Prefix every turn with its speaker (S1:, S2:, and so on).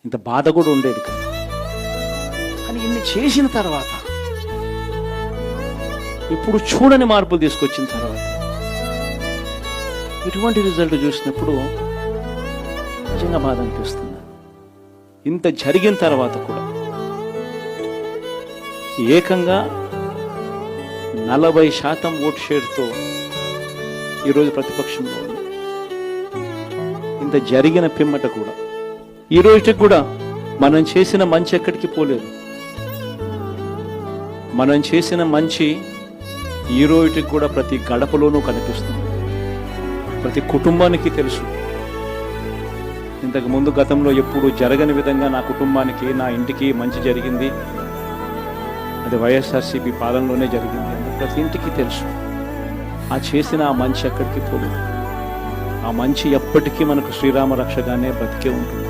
S1: ఇంత బాధ కూడా ఉండేది కదా. కానీ ఇన్ని చేసిన తర్వాత, ఇప్పుడు చూడని మార్పులు తీసుకొచ్చిన తర్వాత, ఇటువంటి రిజల్ట్ చూసినప్పుడు నిజంగా బాధ అనిపిస్తుంది. ఇంత జరిగిన తర్వాత కూడా ఏకంగా 40% ఓట్ షేర్తో ఈరోజు ప్రతిపక్షంలో ఉంది. ఇంత జరిగిన పిమ్మట కూడా ఈ రోజుకి కూడా మనం చేసిన మంచి ఎక్కడికి పోలేదు. మనం చేసిన మంచి ఈ రోజుకి కూడా ప్రతి గడపలోనూ కనిపిస్తుంది, ప్రతి కుటుంబానికి తెలుసు. ఇంతకు ముందు గతంలో ఎప్పుడు జరగని విధంగా నా కుటుంబానికి, నా ఇంటికి మంచి జరిగింది, అది వైఎస్ఆర్సీపీ పాలనలోనే జరిగింది అని ప్రతి ఇంటికి తెలుసు. ఆ చేసిన ఆ మంచి ఎక్కడికి పోలేదు. ఆ మంచి ఎప్పటికీ మనకు శ్రీరామ రక్షగానే బ్రతికే ఉంటుంది.